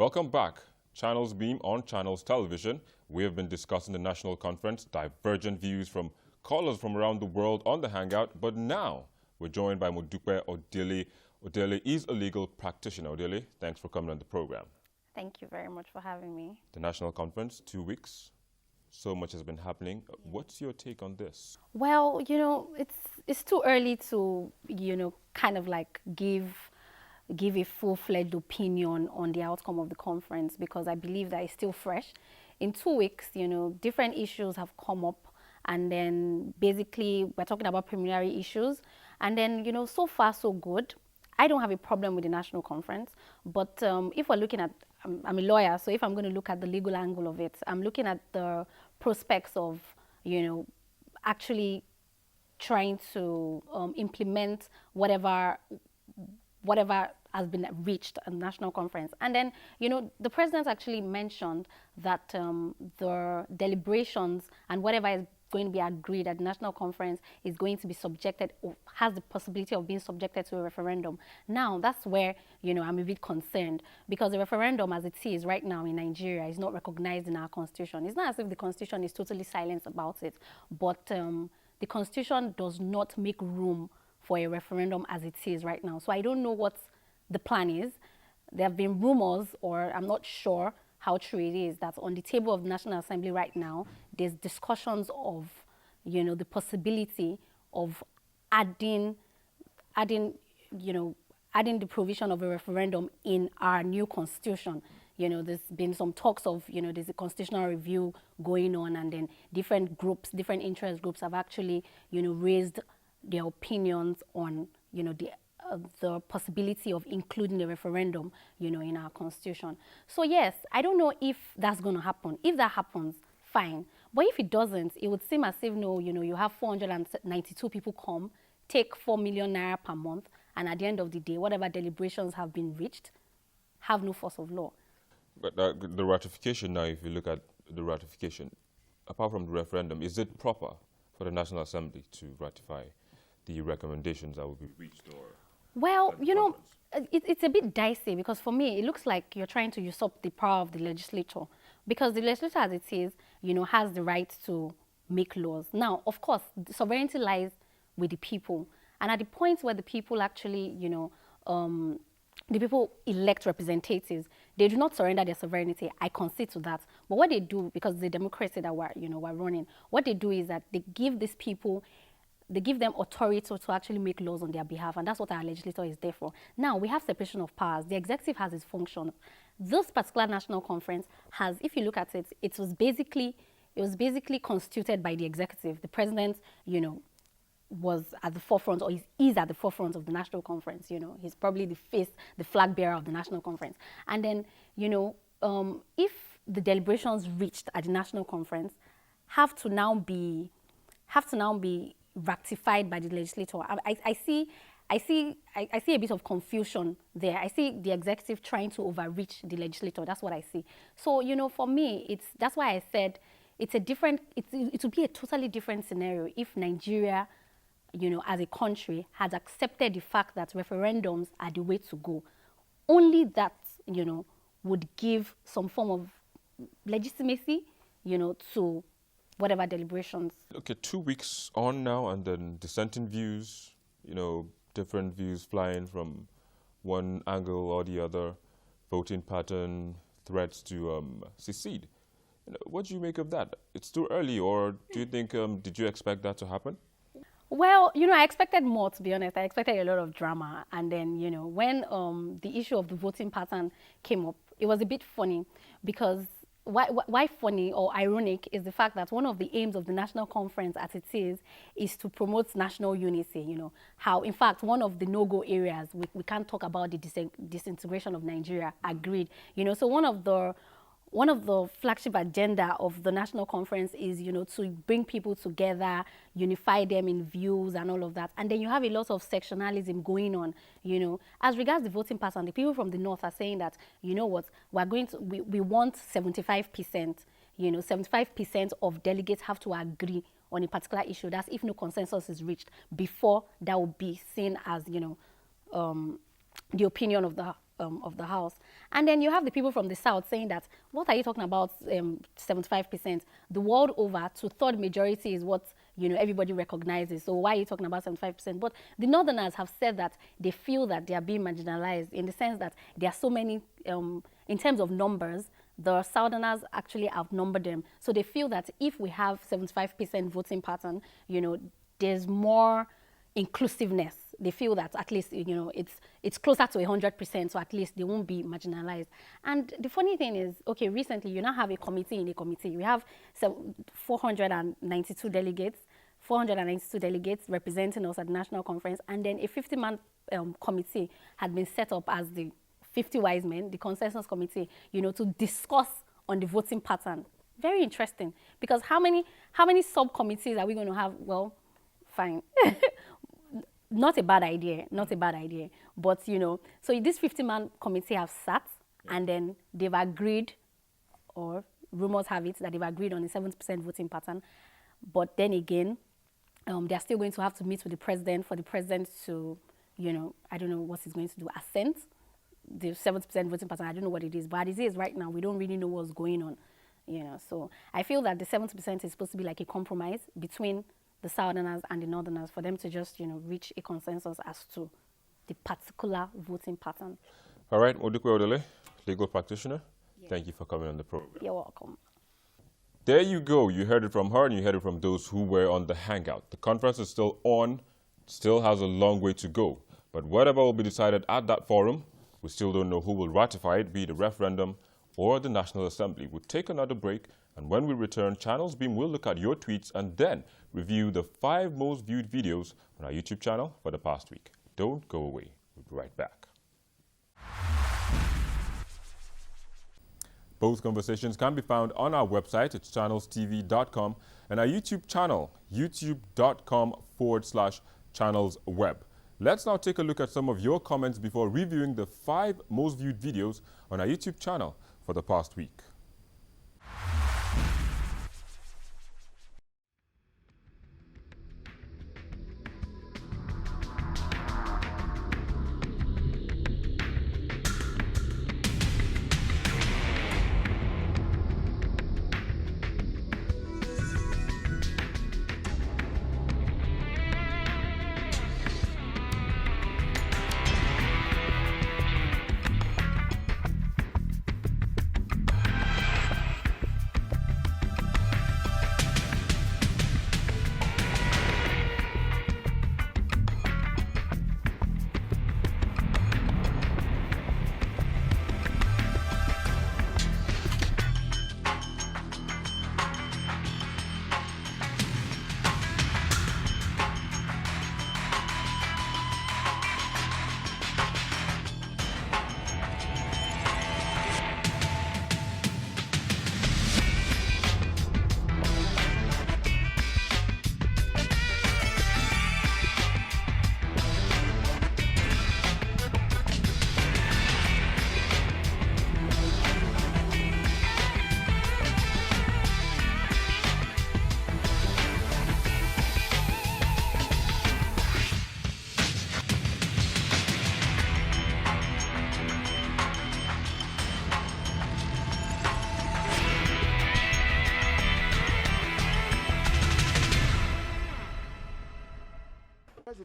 Welcome back. Channels Beam on Channels Television. We have been discussing the national conference, divergent views from callers from around the world on the Hangout, but now we're joined by Modupe Odele. Odele is a legal practitioner. Odele, thanks for coming on the program. Thank you very much for having me. The national conference, 2 weeks. So much has been happening. What's your take on this? Well, it's too early to, kind of like give a full-fledged opinion on the outcome of the conference because I believe that it's still fresh. In 2 weeks, different issues have come up, and then basically we're talking about preliminary issues, and then, so far so good. I don't have a problem with the national conference, but if we're looking at, I'm a lawyer, so if I'm going to look at the legal angle of it, I'm looking at the prospects of, actually trying to implement whatever has been reached at the national conference. And then, the president actually mentioned that the deliberations and whatever is going to be agreed at the national conference is going to be subjected, or has the possibility of being subjected to a referendum. Now, that's where, I'm a bit concerned, because the referendum as it is right now in Nigeria is not recognized in our constitution. It's not as if the constitution is totally silent about it, but the constitution does not make room for a referendum as it is right now. So I don't know what the plan is. There have been rumors, or I'm not sure how true it is, that on the table of the National Assembly right now, there's discussions of, the possibility of adding the provision of a referendum in our new constitution. There's been some talks of, there's a constitutional review going on, and then different groups, different interest groups have actually, raised their opinions on, the possibility of including the referendum, in our constitution. So yes, I don't know if that's going to happen. If that happens, fine. But if it doesn't, it would seem as if, you have 492 people come, take 4 million naira per month, and at the end of the day, whatever deliberations have been reached, have no force of law. But the ratification now, if you look at the ratification, apart from the referendum, is it proper for the National Assembly to ratify the recommendations that will be reached? Or well, it's a bit dicey, because for me, it looks like you're trying to usurp the power of the legislature, because the legislature, as it is, has the right to make laws. Now, of course, the sovereignty lies with the people. And at the point where the people actually, the people elect representatives, they do not surrender their sovereignty. I concede to that. But what they do, because the democracy that we're running, what they do is that they give these people, they give them authority to actually make laws on their behalf, and that's what our legislature is there for. Now, we have separation of powers. The executive has its function. This particular national conference has, if you look at it, it was basically constituted by the executive. The president, was at the forefront, or is at the forefront of the national conference. He's probably the face, the flag bearer of the national conference. And then, if the deliberations reached at the national conference have to now be ratified by the legislature, I see a bit of confusion there. I see the executive trying to overreach the legislature. That's what I see. So, for me, that's why I said it would be a totally different scenario if Nigeria, as a country, has accepted the fact that referendums are the way to go. Only that, would give some form of legitimacy, to whatever deliberations. Okay, 2 weeks on now, and then dissenting views, different views flying from one angle or the other, voting pattern, threats to secede. What do you make of that? It's too early, or do you think, did you expect that to happen? Well, I expected more, to be honest. I expected a lot of drama. And then, when the issue of the voting pattern came up, it was a bit funny, because why funny or ironic is the fact that one of the aims of the national conference as it is to promote national unity. How, in fact, one of the no-go areas, we can't talk about the disintegration of Nigeria, agreed. So one of the flagship agenda of the national conference is, to bring people together, unify them in views and all of that. And then you have a lot of sectionalism going on, As regards the voting pattern, the people from the north are saying that, what, we want 75%, 75% of delegates have to agree on a particular issue. That's if no consensus is reached before that will be seen as, the opinion of the of the House. And then you have the people from the South saying that, what are you talking about 75%? The world over, two-third majority is what everybody recognizes. So why are you talking about 75%? But the Northerners have said that they feel that they are being marginalized in the sense that there are so many, in terms of numbers, the Southerners actually outnumber them. So they feel that if we have 75% voting pattern, there's more inclusiveness. They feel that at least, it's closer to 100%, so at least they won't be marginalized. And the funny thing is, okay, recently you now have a committee in a committee. We have 492 delegates representing us at the national conference, and then a 50-man committee had been set up as the 50 wise men, the consensus committee, to discuss on the voting pattern. Very interesting, because how many subcommittees are we going to have? Well, fine. Not a bad idea, But, so this 50-man committee have sat, and then they've agreed, or rumors have it that they've agreed on a 7% voting pattern. But then again, they're still going to have to meet with the president for the president to, I don't know what he's going to do, assent the 7% voting pattern. I don't know what it is, but as it is right now, we don't really know what's going on. So I feel that the 70% is supposed to be like a compromise between the Southerners and the Northerners for them to just, reach a consensus as to the particular voting pattern. All right, Modupe Odele, legal practitioner. Yeah. Thank you for coming on the program. You're welcome. There you go. You heard it from her, and you heard it from those who were on the hangout. The conference is still on, still has a long way to go. But whatever will be decided at that forum, we still don't know who will ratify it, be it a referendum or the National Assembly. We'll take another break, and when we return, Channels Beam will look at your tweets and then review the 5 most viewed videos on our YouTube channel for the past week. Don't go away. We'll be right back. Both conversations can be found on our website. It's channelstv.com, and our YouTube channel, youtube.com/channelsweb. Let's now take a look at some of your comments before reviewing the 5 most viewed videos on our YouTube channel for the past week.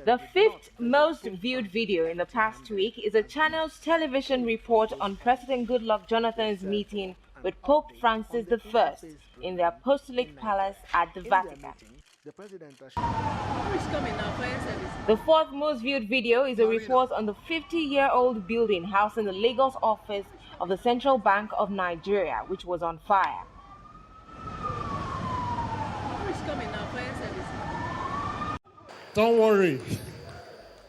The 5th most viewed video in the past week is a channel's television report on President Goodluck Jonathan's meeting with Pope Francis I in the Apostolic Palace at the Vatican. The 4th most viewed video is a report on the 50-year-old building housing the Lagos office of the Central Bank of Nigeria, which was on fire. Don't worry.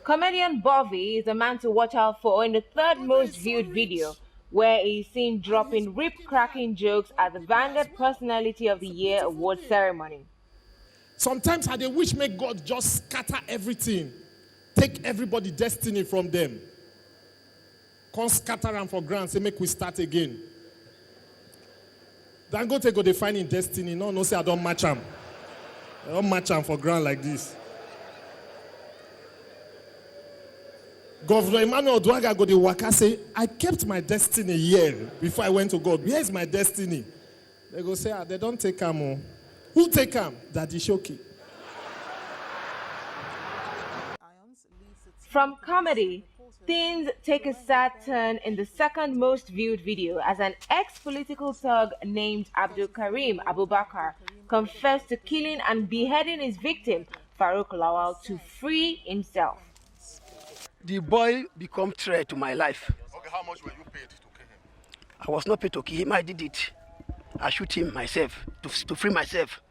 Comedian Bobby is a man to watch out for in the 3rd most viewed video, where he is seen dropping rip-cracking jokes at the Vanguard Personality of the Year award ceremony. Sometimes I dey wish make God just scatter everything, take everybody destiny from them. Come scatter them for ground, say make we start again. Then go take go dey find in destiny. No say I don't match them. I don't match them for ground like this. Governor Emmanuel Duaga go the waka say, I kept my destiny here before I went to God. Where is my destiny? They go say, they don't take him. Who take him? Daddy Shoki. From comedy, things take a sad turn in the second most viewed video as an ex-political thug named Abdul Karim Abubakar confessed to killing and beheading his victim, Farouk Lawal, to free himself. The boy became threat to my life. Okay, how much were you paid to kill him? I was not paid to kill him, I did it. I shoot him myself, to free myself.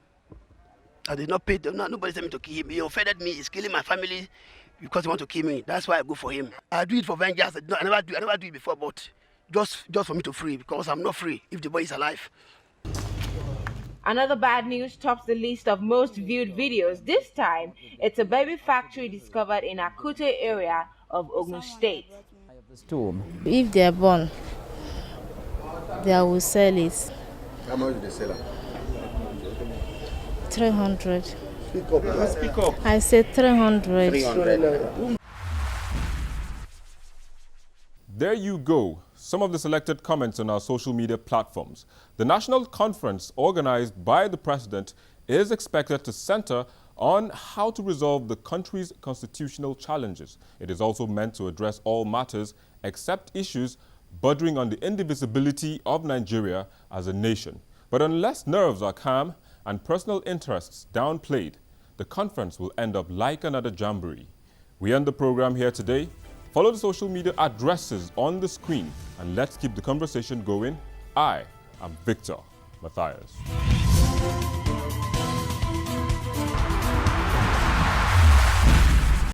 I did not pay, nobody sent me to kill him. He offended me, he's killing my family because he want to kill me. That's why I go for him. I do it for vengeance, I never do it before, but just for me to free, because I'm not free if the boy is alive. Another bad news tops the list of most viewed videos. This time, it's a baby factory discovered in Akute area of Ogun State. If they are born, they will sell it. How much do they sell it? 300. Speak up. I said 300. 300. There you go. Some of the selected comments on our social media platforms. The national conference organized by the president is expected to center on how to resolve the country's constitutional challenges. It is also meant to address all matters except issues bordering on the indivisibility of Nigeria as a nation. But unless nerves are calm and personal interests downplayed, the conference will end up like another jamboree. We end the program here today. Follow the social media addresses on the screen and let's keep the conversation going. I am Victor Mathias.